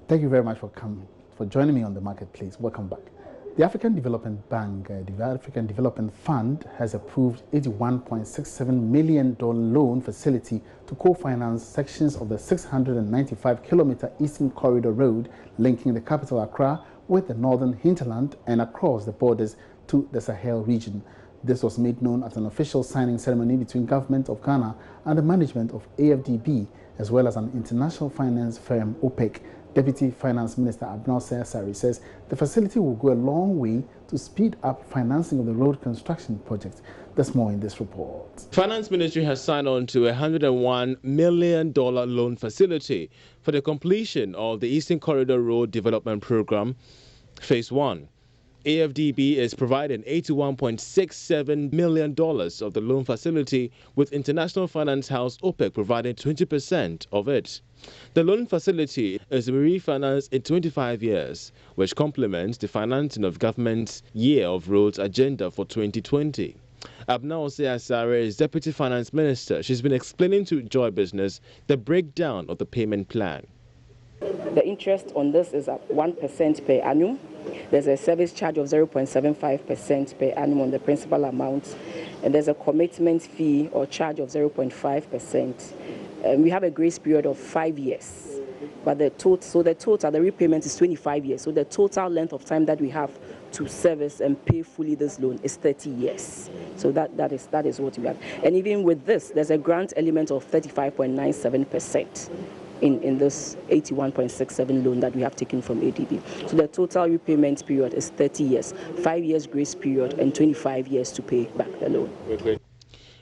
Thank you very much for joining me on the marketplace. Welcome back. The African Development Bank, the African Development Fund, has approved $81.67 million loan facility to co-finance sections of the 695-kilometer Eastern Corridor Road linking the capital Accra with the northern hinterland and across the borders to the Sahel region. This was made known at an official signing ceremony between Government of Ghana and the management of AFDB, as well as an international finance firm, OPEC. Deputy Finance Minister Abnal Sayasari says the facility will go a long way to speed up financing of the road construction project. There's more in this report. Finance Ministry has signed on to a $101 million loan facility for the completion of the Eastern Corridor Road Development Program, Phase 1. AFDB is providing $81.67 million of the loan facility, with International Finance House OPEC providing 20% of it. The loan facility is to be refinanced in 25 years, which complements the financing of government's Year of Roads agenda for 2020. Abnal Sayasare is Deputy Finance Minister. She's been explaining to Joy Business the breakdown of the payment plan. The interest on this is at 1% per annum. There's a service charge of 0.75% per annum on the principal amount, and there's a commitment fee or charge of 0.5%. We have a grace period of 5 years, but the repayment is 25 years. So the total length of time that we have to service and pay fully this loan is 30 years. So that is what we have. And even with this, there's a grant element of 35.97%. In this 81.67 loan that we have taken from ADB. So the total repayment period is 30 years, 5 years grace period, and 25 years to pay back the loan.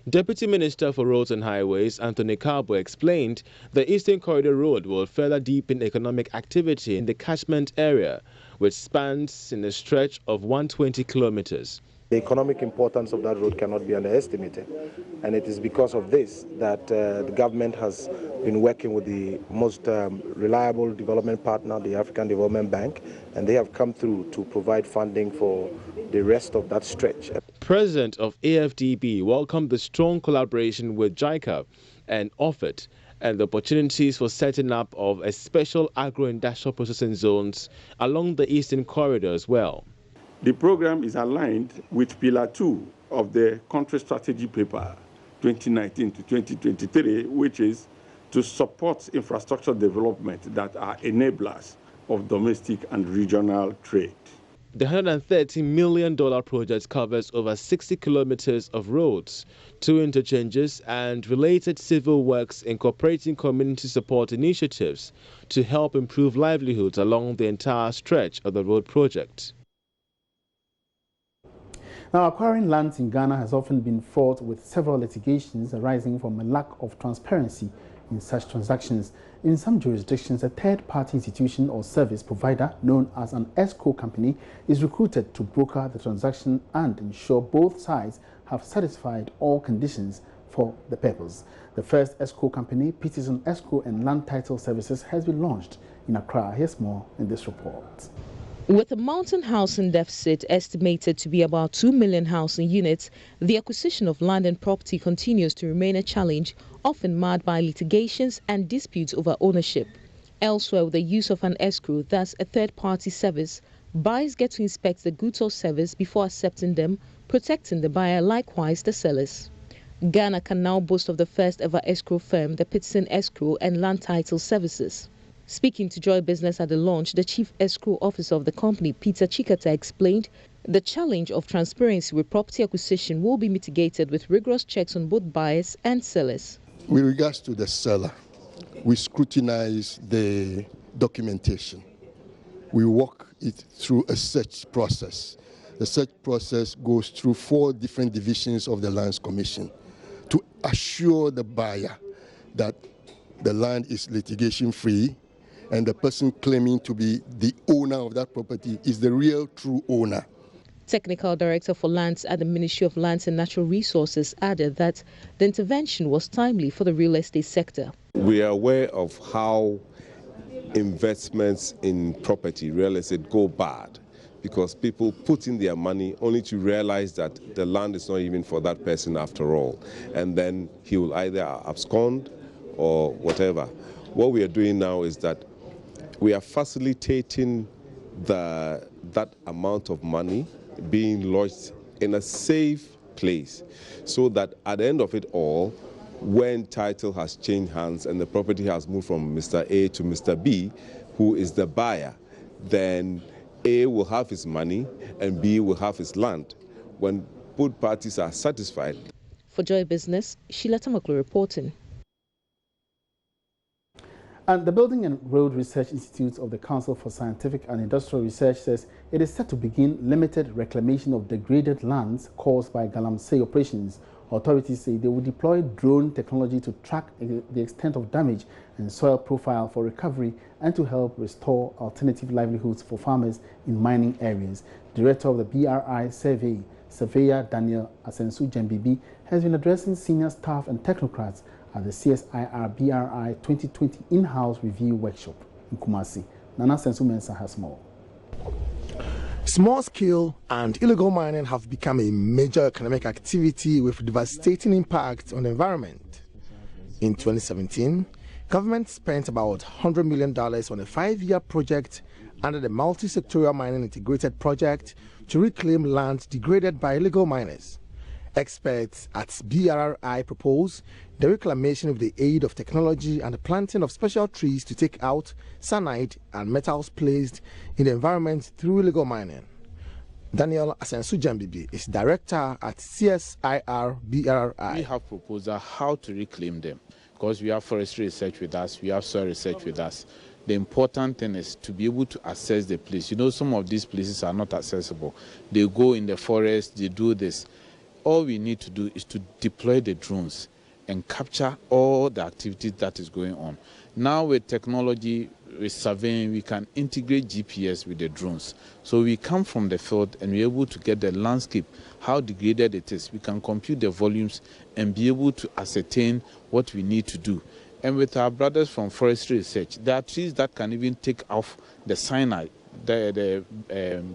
Deputy Minister for Roads and Highways, Anthony Carbo, explained the Eastern Corridor Road will further deepen economic activity in the catchment area, which spans in a stretch of 120 kilometers. The economic importance of that road cannot be underestimated, and it is because of this that the government has been working with the most reliable development partner, the African Development Bank, and they have come through to provide funding for the rest of that stretch. President of AFDB welcomed the strong collaboration with JICA and OFIT and the opportunities for setting up of a special agro-industrial processing zones along the Eastern Corridor as well. The program is aligned with Pillar 2 of the Country Strategy Paper 2019 to 2023, which is to support infrastructure development that are enablers of domestic and regional trade. The $130 million project covers over 60 kilometers of roads, 2 interchanges, and related civil works, incorporating community support initiatives to help improve livelihoods along the entire stretch of the road project. Now, acquiring lands in Ghana has often been fraught with several litigations arising from a lack of transparency in such transactions. In some jurisdictions, a third-party institution or service provider known as an escrow company is recruited to broker the transaction and ensure both sides have satisfied all conditions for the purpose. The first escrow company, Peterson Escrow and Land Title Services, has been launched in Accra. Here's more in this report. With a mountain housing deficit estimated to be about 2 million housing units, the acquisition of land and property continues to remain a challenge, often marred by litigations and disputes over ownership. Elsewhere, with the use of an escrow, thus a third-party service, buyers get to inspect the goods or service before accepting them, protecting the buyer, likewise the sellers. Ghana can now boast of the first ever escrow firm, the Peterson Escrow and Land Title Services. Speaking to Joy Business at the launch, the Chief Escrow Officer of the company, Peter Chikata, explained the challenge of transparency with property acquisition will be mitigated with rigorous checks on both buyers and sellers. With regards to the seller, we scrutinize the documentation. We walk it through a search process. The search process goes through 4 different divisions of the Lands Commission to assure the buyer that the land is litigation-free, and the person claiming to be the owner of that property is the real true owner. Technical Director for Lands at the Ministry of Lands and Natural Resources added that the intervention was timely for the real estate sector. We are aware of how investments in property, real estate, go bad because people put in their money only to realize that the land is not even for that person after all. And then he will either abscond or whatever. What we are doing now is that we are facilitating that amount of money being lodged in a safe place, so that at the end of it all, when title has changed hands and the property has moved from Mr. A to Mr. B, who is the buyer, then A will have his money and B will have his land when both parties are satisfied. For Joy Business, Sheila Tamaklo reporting. And the Building and Road Research Institute of the Council for Scientific and Industrial Research says it is set to begin limited reclamation of degraded lands caused by galamsey operations. Authorities say they will deploy drone technology to track the extent of damage and soil profile for recovery and to help restore alternative livelihoods for farmers in mining areas. Director of the BRI survey, Surveyor Daniel Asensu Jambibi, has been addressing senior staff and technocrats at the CSIR BRI 2020 in-house review workshop in Kumasi. Nana Sensu Mensa has more. Small-scale and illegal mining have become a major economic activity with devastating impact on the environment. In 2017, government spent about $100 million on a 5-year project under the Multi-Sectorial Mining Integrated Project to reclaim land degraded by illegal miners. Experts at BRI propose the reclamation with the aid of technology and the planting of special trees to take out cyanide and metals placed in the environment through illegal mining. Daniel Asensu Jambibi is director at CSIR BRI. We have proposed how to reclaim them because we have forestry research with us, we have soil research with us. The important thing is to be able to assess the place. You know, some of these places are not accessible. They go in the forest, they do this. All we need to do is to deploy the drones and capture all the activities that is going on. Now with technology, with surveying, we can integrate GPS with the drones. So we come from the field and we're able to get the landscape, how degraded it is. We can compute the volumes and be able to ascertain what we need to do. And with our brothers from forestry research, there are trees that can even take off the cyanide, the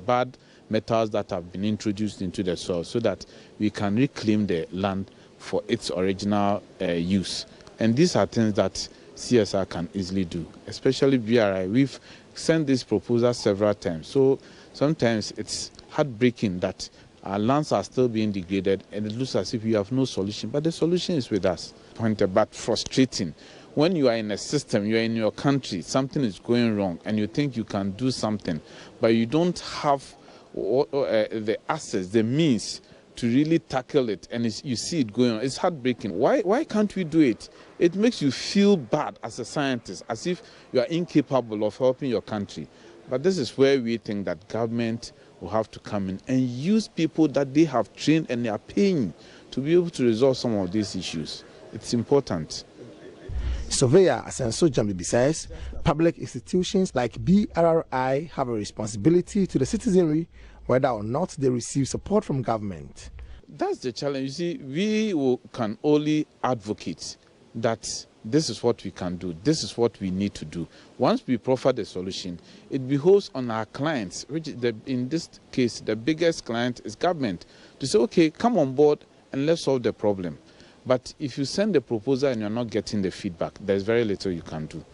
bad metals that have been introduced into the soil so that we can reclaim the land for its original use. And these are things that CSR can easily do, especially BRI. We've sent this proposal several times. So sometimes it's heartbreaking that our lands are still being degraded and it looks as if we have no solution. But the solution is with us. But frustrating. When you are in a system, you are in your country, something is going wrong and you think you can do something, but you don't have the assets, the means to really tackle it, and you see it going on. It's heartbreaking. Why can't we do it? It makes you feel bad as a scientist, as if you are incapable of helping your country. But this is where we think that government will have to come in and use people that they have trained and they are paying to be able to resolve some of these issues. It's important. Surveyor Asensu Jambibi says public institutions like BRI have a responsibility to the citizenry whether or not they receive support from government. That's the challenge. You see, we can only advocate that this is what we can do, this is what we need to do. Once we proffer the solution, it behoves on our clients, which in this case, the biggest client is government, to say, okay, come on board and let's solve the problem. But if you send the proposal and you're not getting the feedback, there's very little you can do.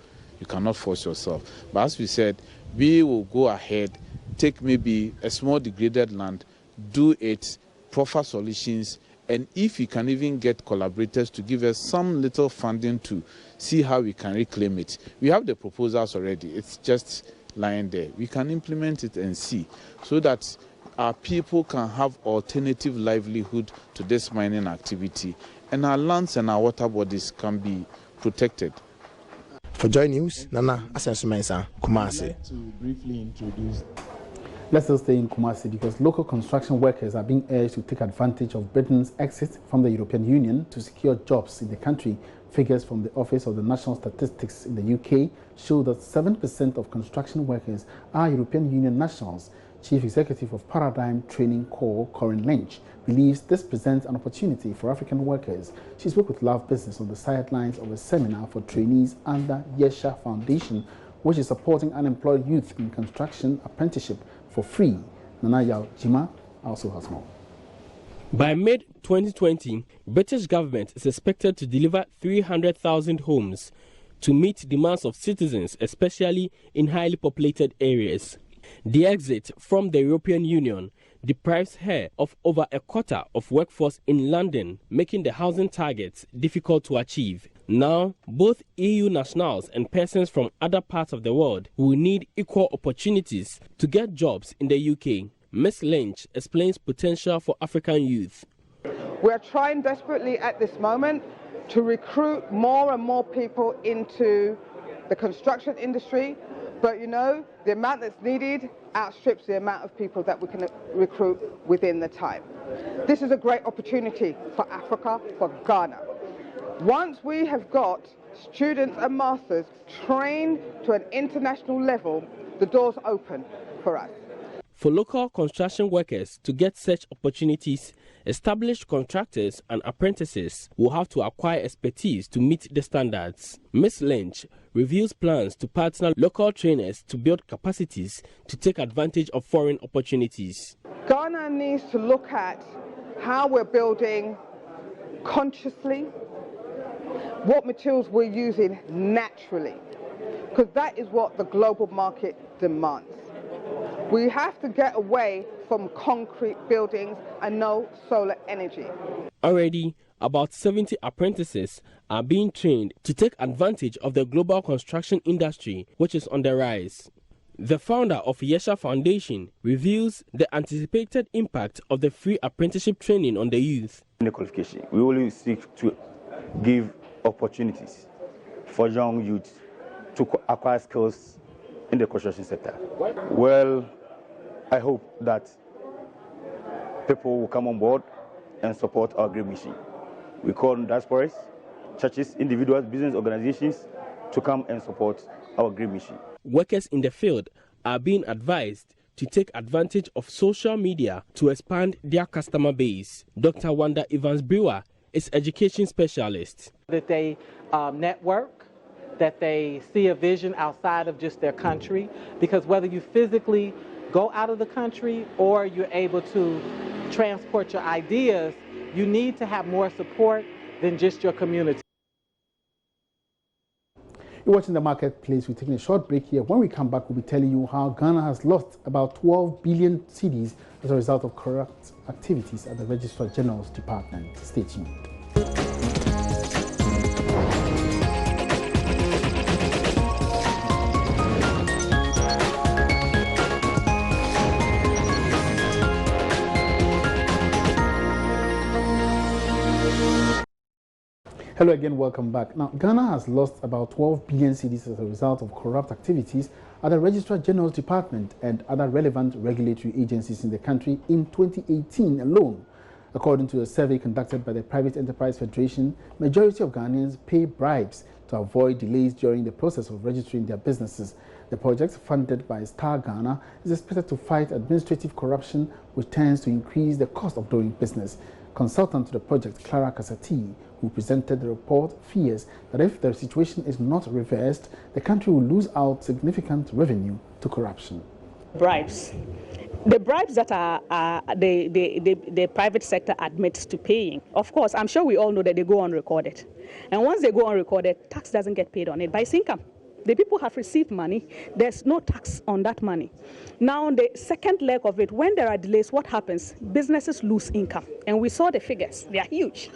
You cannot force yourself. But as we said, we will go ahead, take maybe a small degraded land, do it, proffer solutions, and if we can even get collaborators to give us some little funding to see how we can reclaim it. We have the proposals already. It's just lying there. We can implement it and see so that our people can have alternative livelihood to this mining activity, and our lands and our water bodies can be protected. For Joy News, Nana Asensu Mensa, Kumasi. To briefly introduce. Let's still stay in Kumasi because local construction workers are being urged to take advantage of Britain's exit from the European Union to secure jobs in the country. Figures from the Office of the National Statistics in the UK show that 7% of construction workers are European Union nationals. Chief Executive of Paradigm Training Corps, Corinne Lynch, believes this presents an opportunity for African workers. She spoke with Love Business on the sidelines of a seminar for trainees under Yesha Foundation, which is supporting unemployed youth in construction apprenticeship for free. Nana Yao Jima also has more. By mid-2020, British government is expected to deliver 300,000 homes to meet demands of citizens, especially in highly populated areas. The exit from the European Union deprives her of over a quarter of workforce in London, making the housing targets difficult to achieve. Now, both EU nationals and persons from other parts of the world will need equal opportunities to get jobs in the UK. Ms. Lynch explains potential for African youth. We're trying desperately at this moment to recruit more and more people into the construction industry, but the amount that's needed outstrips the amount of people that we can recruit within the time. This is a great opportunity for Africa, for Ghana. Once we have got students and masters trained to an international level, the doors open for us. For local construction workers to get such opportunities, established contractors and apprentices will have to acquire expertise to meet the standards. Ms. Lynch reviews plans to partner local trainers to build capacities to take advantage of foreign opportunities. Ghana needs to look at how we're building consciously, what materials we're using naturally, because that is what the global market demands. We have to get away from concrete buildings and no solar energy. Already, about 70 apprentices are being trained to take advantage of the global construction industry, which is on the rise. The founder of Yesha Foundation reveals the anticipated impact of the free apprenticeship training on the youth. In the qualification, we only seek to give opportunities for young youths to acquire skills in the construction sector. Well, I hope that people will come on board and support our great mission. We call on diasporas, churches, individuals, business organizations to come and support our great mission. Workers in the field are being advised to take advantage of social media to expand their customer base. Dr. Wanda Evans-Brewer is education specialist. That they network, that they see a vision outside of just their country, because whether you physically go out of the country or you're able to transport your ideas, you need to have more support than just your community. You're watching The Marketplace. We're taking a short break here. When we come back, we'll be telling you how Ghana has lost about 12 billion cedis as a result of corrupt activities at the Registrar General's Department. Stay tuned. Hello again, welcome back. Now, Ghana has lost about 12 billion cedis as a result of corrupt activities at the Registrar General's Department and other relevant regulatory agencies in the country in 2018 alone. According to a survey conducted by the Private Enterprise Federation, majority of Ghanaians pay bribes to avoid delays during the process of registering their businesses. The project, funded by Star Ghana, is expected to fight administrative corruption, which tends to increase the cost of doing business. Consultant to the project, Clara Kasati, who presented the report, fears that if the situation is not reversed, the country will lose out significant revenue to corruption. Bribes. The bribes that the private sector admits to paying, of course, I'm sure we all know that they go unrecorded. And once they go unrecorded, tax doesn't get paid on it by its income. The people have received money, there's no tax on that money. Now, the second leg of it, when there are delays, what happens? Businesses lose income. And we saw the figures, they are huge.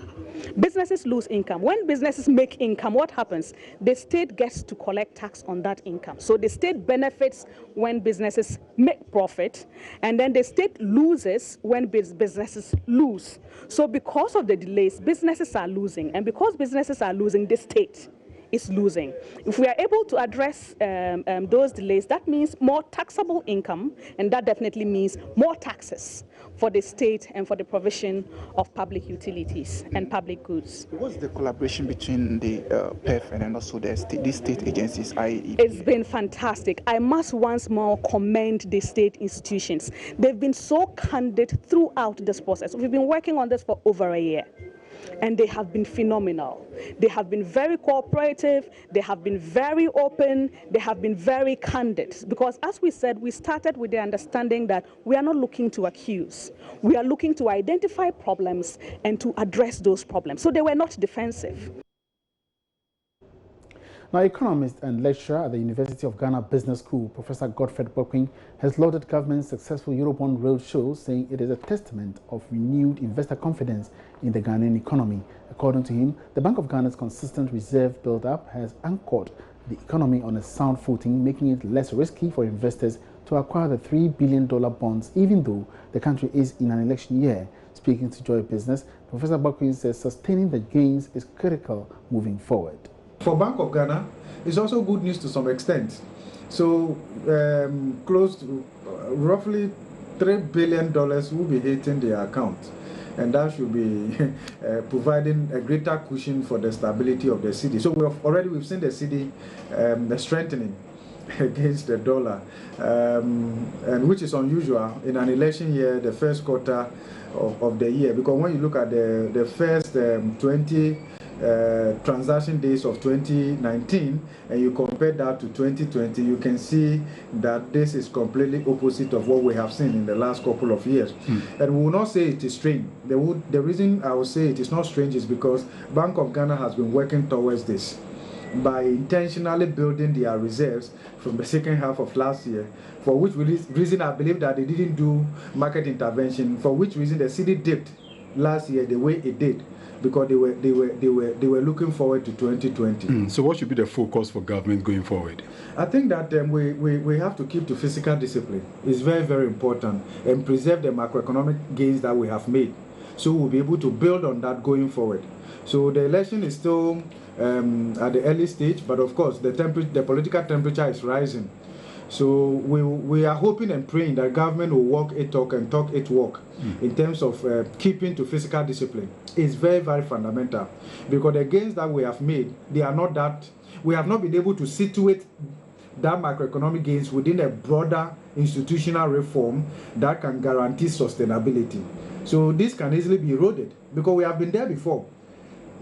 Businesses lose income. When businesses make income, what happens? The state gets to collect tax on that income. So the state benefits when businesses make profit, and then the state loses when businesses lose. So because of the delays, businesses are losing. And because businesses are losing, the state is losing. If we are able to address those delays, that means more taxable income, and that definitely means more taxes for the state and for the provision of public utilities and public goods. What's the collaboration between the PEF and also these state agencies, i.e.? It's been fantastic. I must once more commend the state institutions. They've been so candid throughout this process. We've been working on this for over a year, and they have been phenomenal. They have been very cooperative, they have been very open, they have been very candid. Because as we said, we started with the understanding that we are not looking to accuse. We are looking to identify problems and to address those problems. So they were not defensive. Now, economist and lecturer at the University of Ghana Business School, Professor Godfred Bokwing, has lauded government's successful Eurobond roadshow, saying it is a testament of renewed investor confidence in the Ghanaian economy. According to him, the Bank of Ghana's consistent reserve build-up has anchored the economy on a sound footing, making it less risky for investors to acquire the $3 billion bonds, even though the country is in an election year. Speaking to Joy Business, Professor Bokwing says sustaining the gains is critical moving forward. For Bank of Ghana, it's also good news to some extent. So close to roughly $3 billion will be hitting their account, and that should be providing a greater cushion for the stability of the cedi. So we've seen the cedi strengthening against the dollar, and which is unusual in an election year, the first quarter of the year, because when you look at the first 20 transaction days of 2019 and you compare that to 2020, you can see that this is completely opposite of what we have seen in the last couple of years. And we will not say it is strange. The reason I will say it is not strange is because Bank of Ghana has been working towards this by intentionally building their reserves from the second half of last year, for which reason I believe that they didn't do market intervention, for which reason the cedi dipped last year the way it did, because they were looking forward to 2020. So what should be the focus for government going forward? I think that we have to keep to fiscal discipline. It's very, very important, and preserve the macroeconomic gains that we have made. So we'll be able to build on that going forward. So the election is still at the early stage, but of course the political temperature is rising. So we are hoping and praying that government will walk it talk and talk it walk in terms of keeping to fiscal discipline. It's very, very fundamental, because the gains that we have made, they are not that, we have not been able to situate that macroeconomic gains within a broader institutional reform that can guarantee sustainability. So this can easily be eroded, because we have been there before.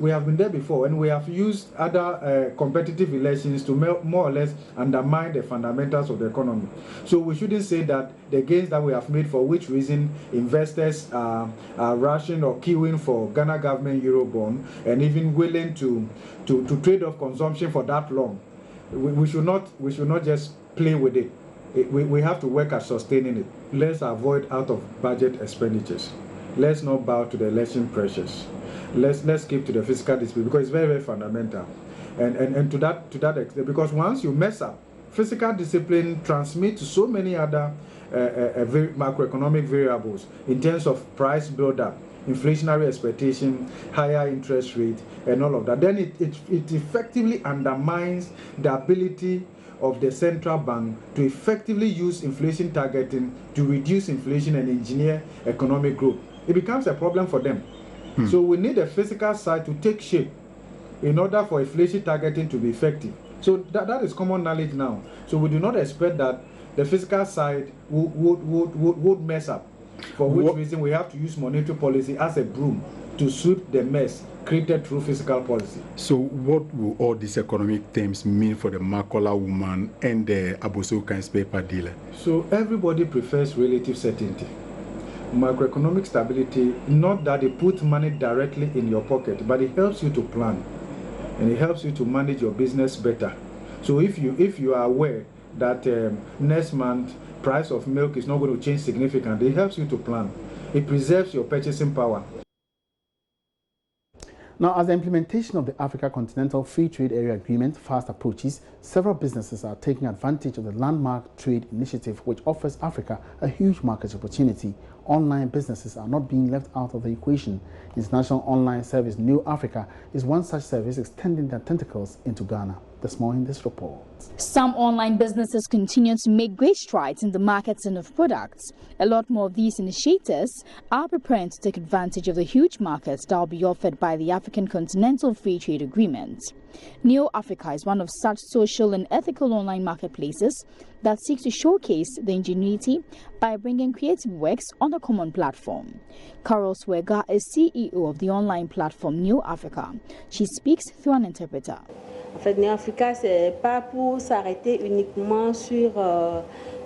And we have used other competitive relations to more or less undermine the fundamentals of the economy. So we shouldn't say that the gains that we have made, for which reason investors are rushing or queuing for Ghana government Eurobond and even willing to trade off consumption for that long. We should not just play with it. We have to work at sustaining it. Let's avoid out of budget expenditures. Let's not bow to the election pressures. Let's keep to the fiscal discipline, because it's very, very fundamental. And to that extent, because once you mess up, fiscal discipline transmits to so many other macroeconomic variables in terms of price buildup, inflationary expectation, higher interest rate, and all of that. Then it effectively undermines the ability of the central bank to effectively use inflation targeting to reduce inflation and engineer economic growth. It becomes a problem for them. So we need the physical side to take shape in order for inflation targeting to be effective. So that is common knowledge now. So we do not expect that the physical side would mess up, for which reason we have to use monetary policy as a broom to sweep the mess created through fiscal policy. So what will all these economic terms mean for the Makola woman and the Abosokan's paper dealer? So everybody prefers relative certainty. Macroeconomic stability, not that it puts money directly in your pocket, but it helps you to plan, and it helps you to manage your business better. So if you are aware that next month price of milk is not going to change significantly, it helps you to plan. It preserves your purchasing power. Now, as the implementation of the Africa Continental Free Trade Area Agreement fast approaches, several businesses are taking advantage of the landmark trade initiative, which offers Africa a huge market opportunity. Online businesses are not being left out of the equation. International online service New Africa is one such service extending their tentacles into Ghana. This morning, this report. Some online businesses continue to make great strides in the marketing of products. A lot more of these initiators are preparing to take advantage of the huge markets that will be offered by the African Continental Free Trade Agreement. New Africa is one of such social and ethical online marketplaces that seeks to showcase the ingenuity by bringing creative works on a common platform. Carol Swega is CEO of the online platform New Africa. She speaks through an interpreter. En fait, New Africa, c'est pas pour s'arrêter uniquement sur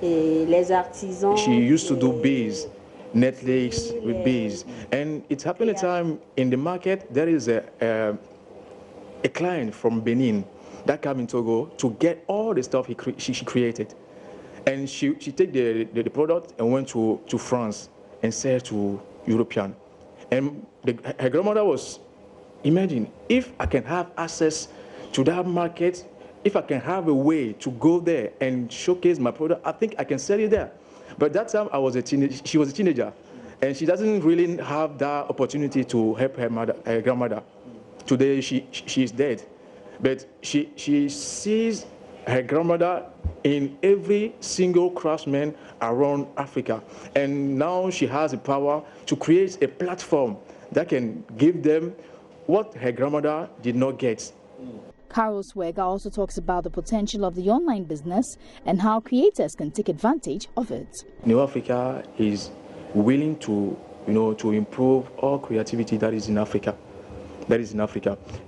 les artisans. She used to do bees, Netflix with bees, and it's happened a time in the market there is a client from Benin that came in Togo to get all the stuff she created. And she take the product and went to France and sell to European. And her grandmother was, imagine, if I can have access to that market, if I can have a way to go there and showcase my product, I think I can sell it there. But that time she was a teenager, and she doesn't really have that opportunity to help her grandmother. Today she is dead, but she sees her grandmother in every single craftsman around Africa. And now she has the power to create a platform that can give them what her grandmother did not get. Carol Swega also talks about the potential of the online business and how creators can take advantage of it. New Africa is willing to, to improve all creativity that is in Africa.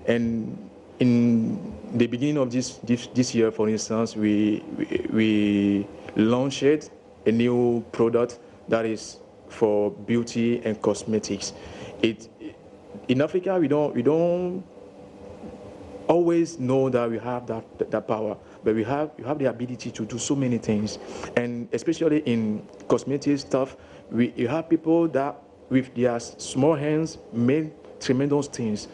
And in the beginning of this year, for instance, we launched a new product that is for beauty and cosmetics. In Africa, we don't always know that we have that power, but we have the ability to do so many things, and especially in cosmetic stuff, you have people that with their small hands made tremendous things.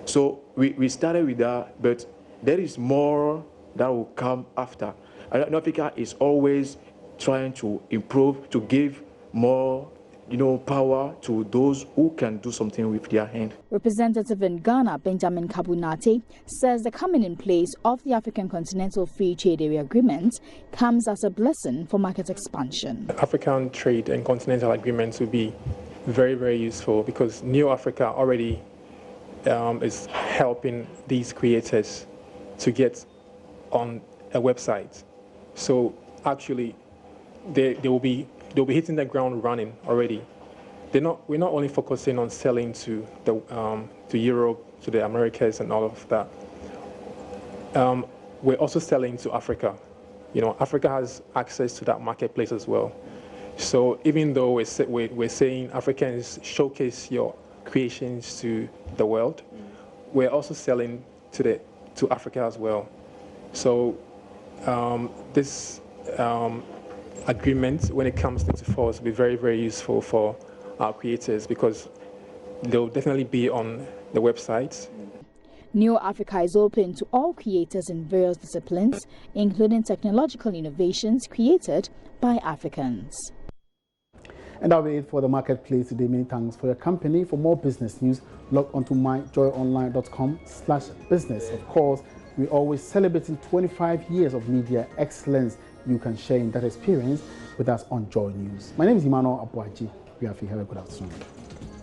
So we started with that, but there is more that will come after. And Africa is always trying to improve, to give more power to those who can do something with their hand. Representative in Ghana, Benjamin Kabunate, says the coming in place of the African Continental Free Trade Area Agreement comes as a blessing for market expansion. African trade and continental agreements will be very, very useful because New Africa already is helping these creators to get on a website. So actually, they will be hitting the ground running already. We're not only focusing on selling to Europe, to the Americas, and all of that. We're also selling to Africa. Africa has access to that marketplace as well. So even though we're saying Africans showcase your creations to the world, we're also selling to Africa as well. So this agreement, when it comes into force, will be very, very useful for our creators because they'll definitely be on the website. New Africa is open to all creators in various disciplines, including technological innovations created by Africans. And that'll be it for the marketplace today. Many thanks for your company. For more business news, log on to myjoyonline.com/business. Of course, we're always celebrating 25 years of media excellence. You can share in that experience with us on Joy News. My name is Emmanuel Abuaji. We have a good afternoon.